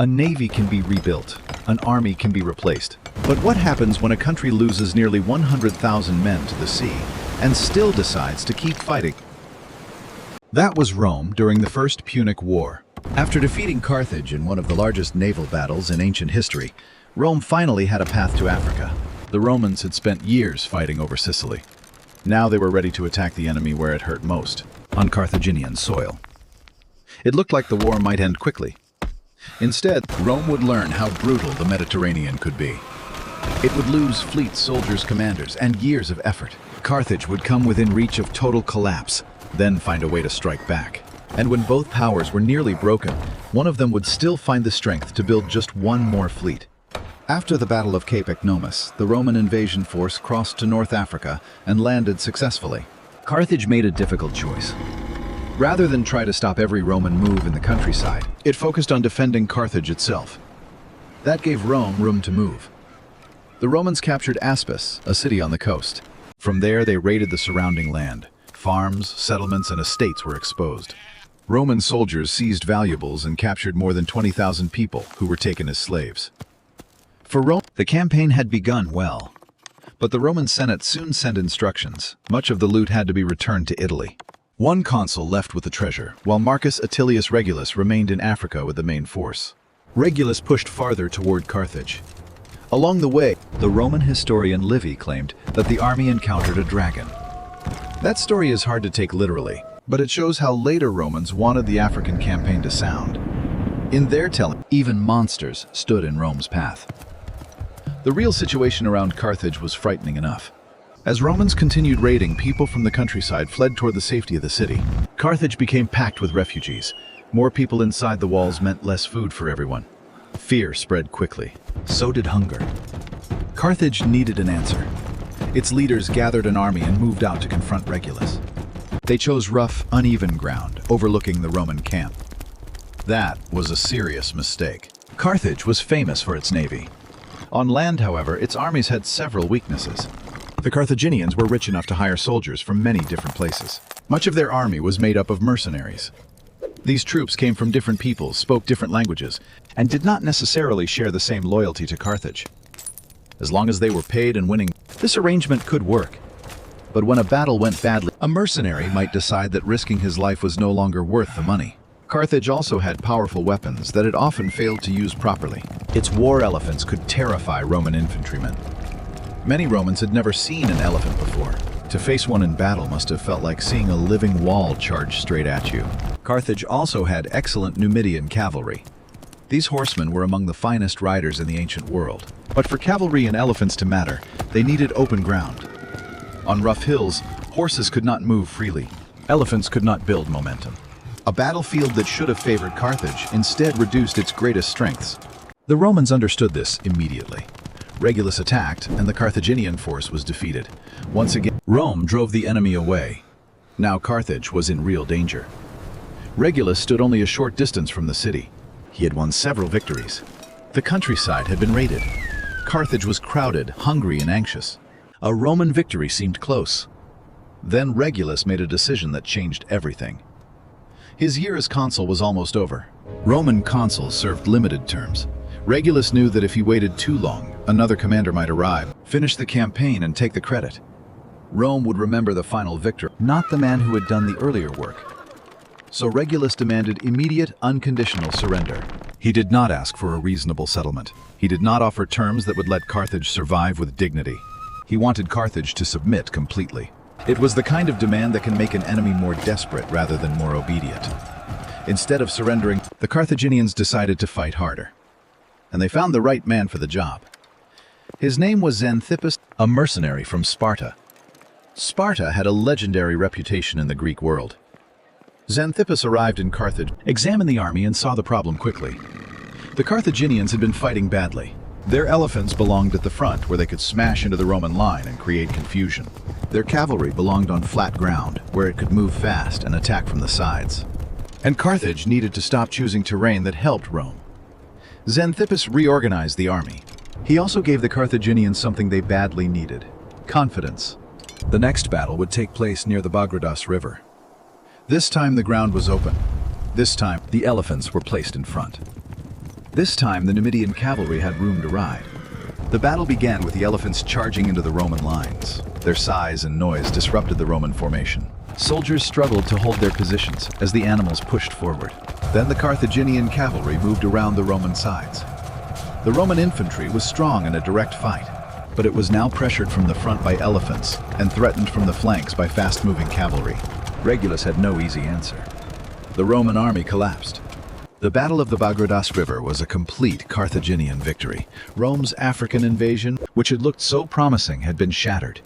A navy can be rebuilt, an army can be replaced. But what happens when a country loses nearly 100,000 men to the sea and still decides to keep fighting? That was Rome during the First Punic War. After defeating Carthage in one of the largest naval battles in ancient history, Rome finally had a path to Africa. The Romans had spent years fighting over Sicily. Now they were ready to attack the enemy where it hurt most, on Carthaginian soil. It looked like the war might end quickly. Instead, Rome would learn how brutal the Mediterranean could be. It would lose fleets, soldiers, commanders, and years of effort. Carthage would come within reach of total collapse, then find a way to strike back. And when both powers were nearly broken, one of them would still find the strength to build just one more fleet. After the Battle of Cape Ecnomus, the Roman invasion force crossed to North Africa and landed successfully. Carthage made a difficult choice. Rather than try to stop every Roman move in the countryside, it focused on defending Carthage itself. That gave Rome room to move. The Romans captured Aspis, a city on the coast. From there, they raided the surrounding land. Farms, settlements, and estates were exposed. Roman soldiers seized valuables and captured more than 20,000 people who were taken as slaves. For Rome, the campaign had begun well. But the Roman Senate soon sent instructions. Much of the loot had to be returned to Italy. One consul left with the treasure, while Marcus Atilius Regulus remained in Africa with the main force. Regulus pushed farther toward Carthage. Along the way, the Roman historian Livy claimed that the army encountered a dragon. That story is hard to take literally, but it shows how later Romans wanted the African campaign to sound. In their telling, even monsters stood in Rome's path. The real situation around Carthage was frightening enough. As Romans continued raiding, people from the countryside fled toward the safety of the city. Carthage became packed with refugees. More people inside the walls meant less food for everyone. Fear spread quickly. So did hunger. Carthage needed an answer. Its leaders gathered an army and moved out to confront Regulus. They chose rough, uneven ground, overlooking the Roman camp. That was a serious mistake. Carthage was famous for its navy. On land, however, its armies had several weaknesses. The Carthaginians were rich enough to hire soldiers from many different places. Much of their army was made up of mercenaries. These troops came from different peoples, spoke different languages, and did not necessarily share the same loyalty to Carthage. As long as they were paid and winning, this arrangement could work. But when a battle went badly, a mercenary might decide that risking his life was no longer worth the money. Carthage also had powerful weapons that it often failed to use properly. Its war elephants could terrify Roman infantrymen. Many Romans had never seen an elephant before. To face one in battle must have felt like seeing a living wall charge straight at you. Carthage also had excellent Numidian cavalry. These horsemen were among the finest riders in the ancient world. But for cavalry and elephants to matter, they needed open ground. On rough hills, horses could not move freely. Elephants could not build momentum. A battlefield that should have favored Carthage instead reduced its greatest strengths. The Romans understood this immediately. Regulus attacked, and the Carthaginian force was defeated. Once again, Rome drove the enemy away. Now Carthage was in real danger. Regulus stood only a short distance from the city. He had won several victories. The countryside had been raided. Carthage was crowded, hungry, and anxious. A Roman victory seemed close. Then Regulus made a decision that changed everything. His year as consul was almost over. Roman consuls served limited terms. Regulus knew that if he waited too long, another commander might arrive, finish the campaign, and take the credit. Rome would remember the final victor, not the man who had done the earlier work. So Regulus demanded immediate, unconditional surrender. He did not ask for a reasonable settlement. He did not offer terms that would let Carthage survive with dignity. He wanted Carthage to submit completely. It was the kind of demand that can make an enemy more desperate rather than more obedient. Instead of surrendering, the Carthaginians decided to fight harder. And they found the right man for the job. His name was Xanthippus, a mercenary from Sparta. Sparta had a legendary reputation in the Greek world. Xanthippus arrived in Carthage, examined the army, and saw the problem quickly. The Carthaginians had been fighting badly. Their elephants belonged at the front, where they could smash into the Roman line and create confusion. Their cavalry belonged on flat ground, where it could move fast and attack from the sides. And Carthage needed to stop choosing terrain that helped Rome. Xanthippus reorganized the army. He also gave the Carthaginians something they badly needed: confidence. The next battle would take place near the Bagradas River. This time the ground was open. This time the elephants were placed in front. This time, the Numidian cavalry had room to ride. The battle began with the elephants charging into the Roman lines. Their size and noise disrupted the Roman formation. Soldiers struggled to hold their positions as the animals pushed forward. Then the Carthaginian cavalry moved around the Roman sides. The Roman infantry was strong in a direct fight, but it was now pressured from the front by elephants and threatened from the flanks by fast-moving cavalry. Regulus had no easy answer. The Roman army collapsed. The Battle of the Aegates River was a complete Carthaginian victory. Rome's African invasion, which had looked so promising, had been shattered.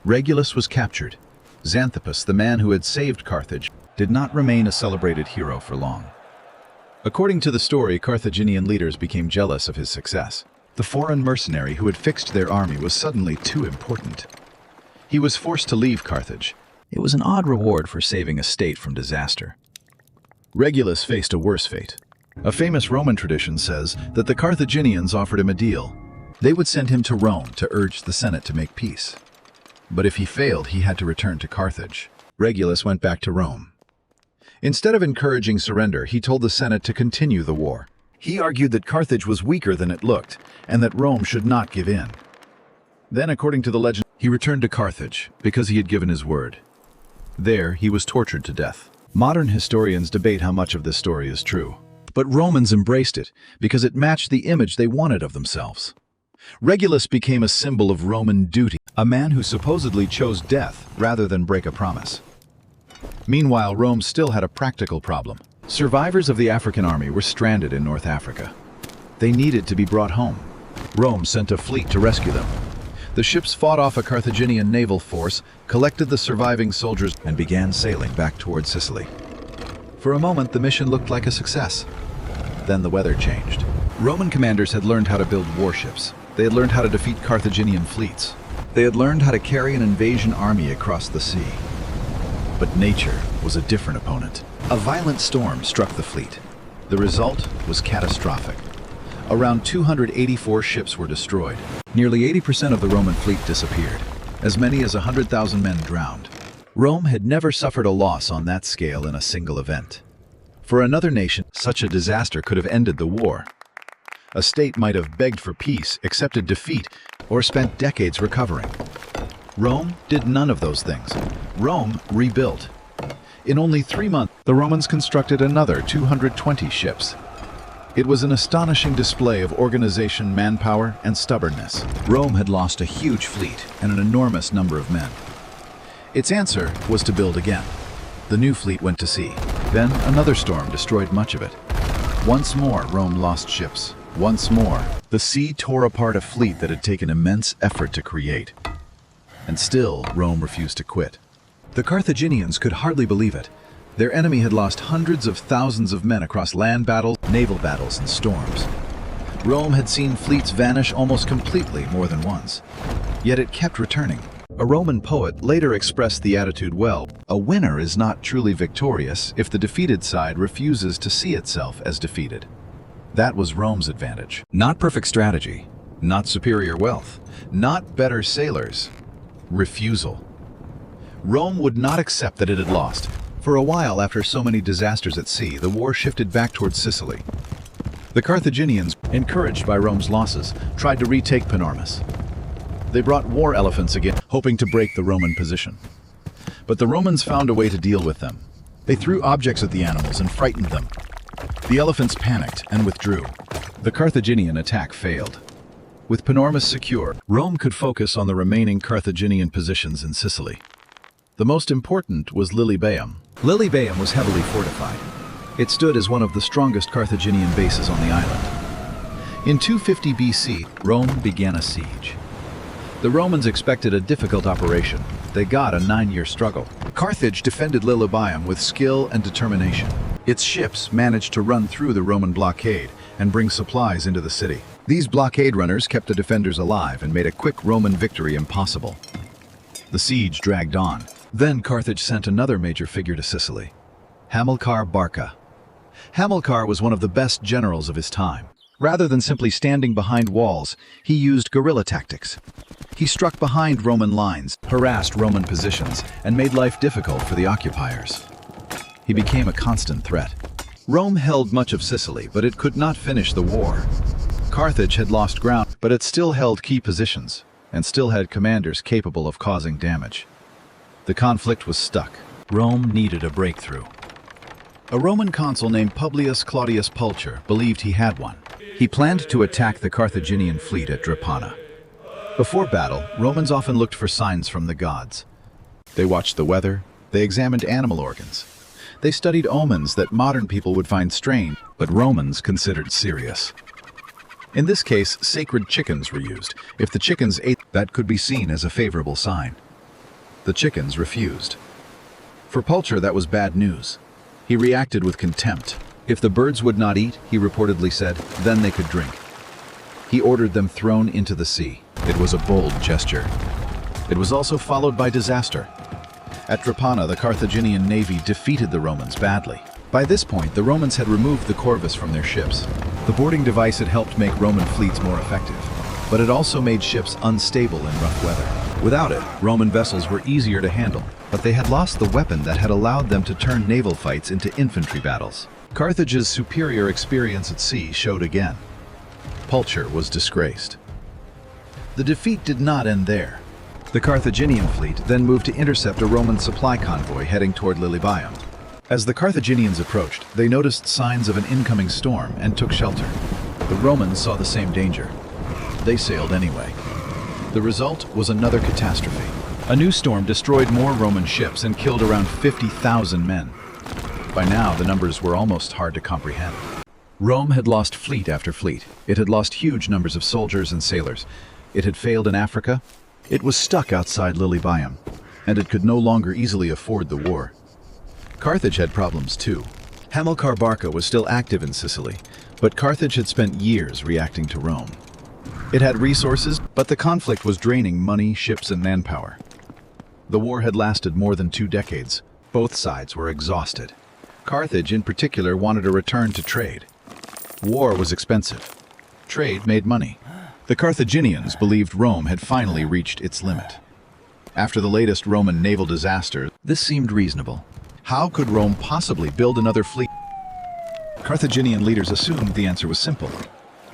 Regulus was captured. Xanthippus, the man who had saved Carthage, did not remain a celebrated hero for long. According to the story, Carthaginian leaders became jealous of his success. The foreign mercenary who had fixed their army was suddenly too important. He was forced to leave Carthage. It was an odd reward for saving a state from disaster. Regulus faced a worse fate. A famous Roman tradition says that the Carthaginians offered him a deal. They would send him to Rome to urge the Senate to make peace. But if he failed, he had to return to Carthage. Regulus went back to Rome. Instead of encouraging surrender, he told the Senate to continue the war. He argued that Carthage was weaker than it looked, and that Rome should not give in. Then, according to the legend, he returned to Carthage because he had given his word. There, he was tortured to death. Modern historians debate how much of this story is true, but Romans embraced it because it matched the image they wanted of themselves. Regulus became a symbol of Roman duty, a man who supposedly chose death rather than break a promise. Meanwhile, Rome still had a practical problem. Survivors of the African army were stranded in North Africa. They needed to be brought home. Rome sent a fleet to rescue them. The ships fought off a Carthaginian naval force, collected the surviving soldiers, and began sailing back toward Sicily. For a moment, the mission looked like a success. Then the weather changed. Roman commanders had learned how to build warships. They had learned how to defeat Carthaginian fleets. They had learned how to carry an invasion army across the sea. But nature was a different opponent. A violent storm struck the fleet. The result was catastrophic. Around 284 ships were destroyed. Nearly 80% of the Roman fleet disappeared. As many as 100,000 men drowned. Rome had never suffered a loss on that scale in a single event. For another nation, such a disaster could have ended the war. A state might have begged for peace, accepted defeat, or spent decades recovering. Rome did none of those things. Rome rebuilt. In only 3 months, the Romans constructed another 220 ships. It was an astonishing display of organization, manpower, and stubbornness. Rome had lost a huge fleet and an enormous number of men. Its answer was to build again. The new fleet went to sea. Then another storm destroyed much of it. Once more, Rome lost ships. Once more, the sea tore apart a fleet that had taken immense effort to create. And still, Rome refused to quit. The Carthaginians could hardly believe it. Their enemy had lost hundreds of thousands of men across land battles, naval battles, and storms. Rome had seen fleets vanish almost completely more than once. Yet it kept returning. A Roman poet later expressed the attitude well: a winner is not truly victorious if the defeated side refuses to see itself as defeated. That was Rome's advantage. Not perfect strategy, not superior wealth, not better sailors. Refusal. Rome would not accept that it had lost. For a while, after so many disasters at sea, the war shifted back towards Sicily. The Carthaginians, encouraged by Rome's losses, tried to retake Panormus. They brought war elephants again, hoping to break the Roman position. But the Romans found a way to deal with them. They threw objects at the animals and frightened them. The elephants panicked and withdrew. The Carthaginian attack failed. With Panormus secure, Rome could focus on the remaining Carthaginian positions in Sicily. The most important was Lilybaeum. Lilybaeum was heavily fortified. It stood as one of the strongest Carthaginian bases on the island. In 250 BC, Rome began a siege. The Romans expected a difficult operation. They got a 9-year struggle. Carthage defended Lilybaeum with skill and determination. Its ships managed to run through the Roman blockade and bring supplies into the city. These blockade runners kept the defenders alive and made a quick Roman victory impossible. The siege dragged on. Then Carthage sent another major figure to Sicily, Hamilcar Barca. Hamilcar was one of the best generals of his time. Rather than simply standing behind walls, he used guerrilla tactics. He struck behind Roman lines, harassed Roman positions, and made life difficult for the occupiers. He became a constant threat. Rome held much of Sicily, but it could not finish the war. Carthage had lost ground, but it still held key positions, and still had commanders capable of causing damage. The conflict was stuck. Rome needed a breakthrough. A Roman consul named Publius Claudius Pulcher believed he had one. He planned to attack the Carthaginian fleet at Drepana. Before battle, Romans often looked for signs from the gods. They watched the weather, they examined animal organs. They studied omens that modern people would find strange, but Romans considered serious. In this case, sacred chickens were used. If the chickens ate, that could be seen as a favorable sign. The chickens refused. For Pulcher, that was bad news. He reacted with contempt. If the birds would not eat, he reportedly said, then they could drink. He ordered them thrown into the sea. It was a bold gesture. It was also followed by disaster. At Drepana, the Carthaginian navy defeated the Romans badly. By this point, the Romans had removed the corvus from their ships. The boarding device had helped make Roman fleets more effective, but it also made ships unstable in rough weather. Without it, Roman vessels were easier to handle, but they had lost the weapon that had allowed them to turn naval fights into infantry battles. Carthage's superior experience at sea showed again. Pulcher was disgraced. The defeat did not end there. The Carthaginian fleet then moved to intercept a Roman supply convoy heading toward Lilybaeum. As the Carthaginians approached, they noticed signs of an incoming storm and took shelter. The Romans saw the same danger. They sailed anyway. The result was another catastrophe. A new storm destroyed more Roman ships and killed around 50,000 men. By now, the numbers were almost hard to comprehend. Rome had lost fleet after fleet. It had lost huge numbers of soldiers and sailors. It had failed in Africa. It was stuck outside Lilybaeum, and it could no longer easily afford the war. Carthage had problems too. Hamilcar Barca was still active in Sicily, but Carthage had spent years reacting to Rome. It had resources, but the conflict was draining money, ships, and manpower. The war had lasted more than 2 decades. Both sides were exhausted. Carthage, in particular, wanted a return to trade. War was expensive. Trade made money. The Carthaginians believed Rome had finally reached its limit. After the latest Roman naval disaster, this seemed reasonable. How could Rome possibly build another fleet? Carthaginian leaders assumed the answer was simple.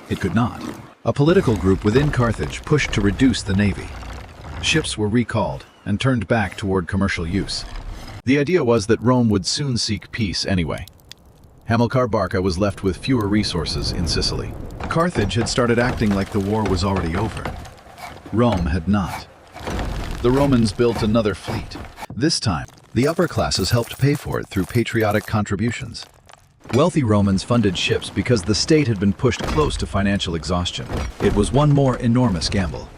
It could not. A political group within Carthage pushed to reduce the navy. Ships were recalled and turned back toward commercial use. The idea was that Rome would soon seek peace anyway. Hamilcar Barca was left with fewer resources in Sicily. Carthage had started acting like the war was already over. Rome had not. The Romans built another fleet. This time, the upper classes helped pay for it through patriotic contributions. Wealthy Romans funded ships because the state had been pushed close to financial exhaustion. It was one more enormous gamble.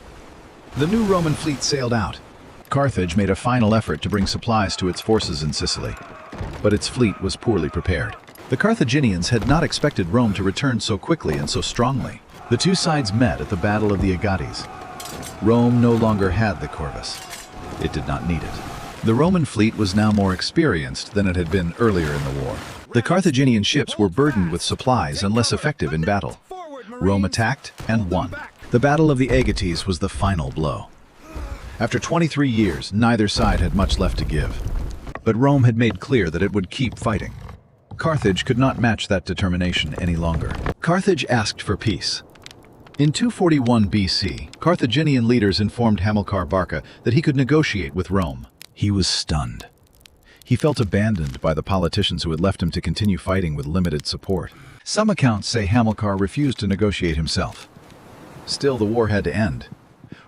The new Roman fleet sailed out. Carthage made a final effort to bring supplies to its forces in Sicily, but its fleet was poorly prepared. The Carthaginians had not expected Rome to return so quickly and so strongly. The two sides met at the Battle of the Aegates. Rome no longer had the corvus. It did not need it. The Roman fleet was now more experienced than it had been earlier in the war. The Carthaginian ships were burdened with supplies and less effective in battle. Rome attacked and won. The Battle of the Aegates was the final blow. After 23 years, neither side had much left to give. But Rome had made clear that it would keep fighting. Carthage could not match that determination any longer. Carthage asked for peace. In 241 BC, Carthaginian leaders informed Hamilcar Barca that he could negotiate with Rome. He was stunned. He felt abandoned by the politicians who had left him to continue fighting with limited support. Some accounts say Hamilcar refused to negotiate himself. Still, the war had to end.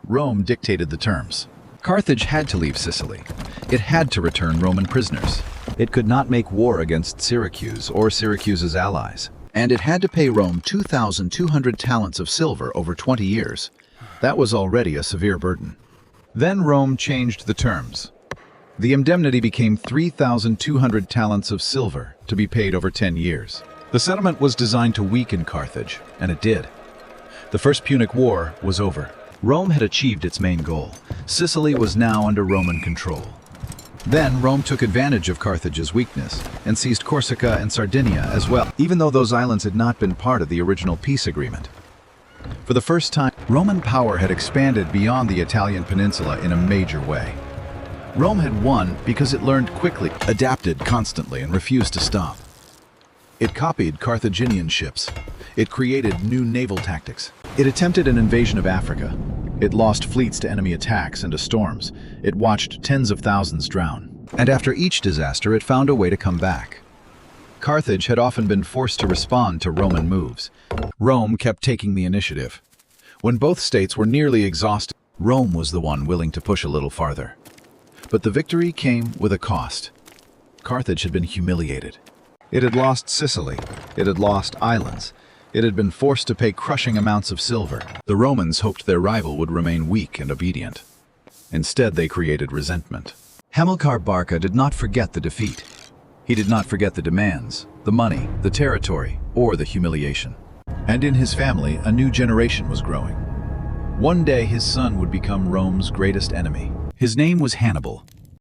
Rome dictated the terms. Carthage had to leave Sicily. It had to return Roman prisoners. It could not make war against Syracuse or Syracuse's allies. And it had to pay Rome 2,200 talents of silver over 20 years. That was already a severe burden. Then Rome changed the terms. The indemnity became 3,200 talents of silver to be paid over 10 years. The settlement was designed to weaken Carthage, and it did. The First Punic War was over. Rome had achieved its main goal. Sicily was now under Roman control. Then Rome took advantage of Carthage's weakness and seized Corsica and Sardinia as well, even though those islands had not been part of the original peace agreement. For the first time, Roman power had expanded beyond the Italian peninsula in a major way. Rome had won because it learned quickly, adapted constantly, and refused to stop. It copied Carthaginian ships. It created new naval tactics. It attempted an invasion of Africa. It lost fleets to enemy attacks and to storms. It watched tens of thousands drown. And after each disaster, it found a way to come back. Carthage had often been forced to respond to Roman moves. Rome kept taking the initiative. When both states were nearly exhausted, Rome was the one willing to push a little farther. But the victory came with a cost. Carthage had been humiliated. It had lost Sicily. It had lost islands. It had been forced to pay crushing amounts of silver. The Romans hoped their rival would remain weak and obedient. Instead, they created resentment. Hamilcar Barca did not forget the defeat. He did not forget the demands, the money, the territory, or the humiliation. And in his family, a new generation was growing. One day, his son would become Rome's greatest enemy. His name was Hannibal,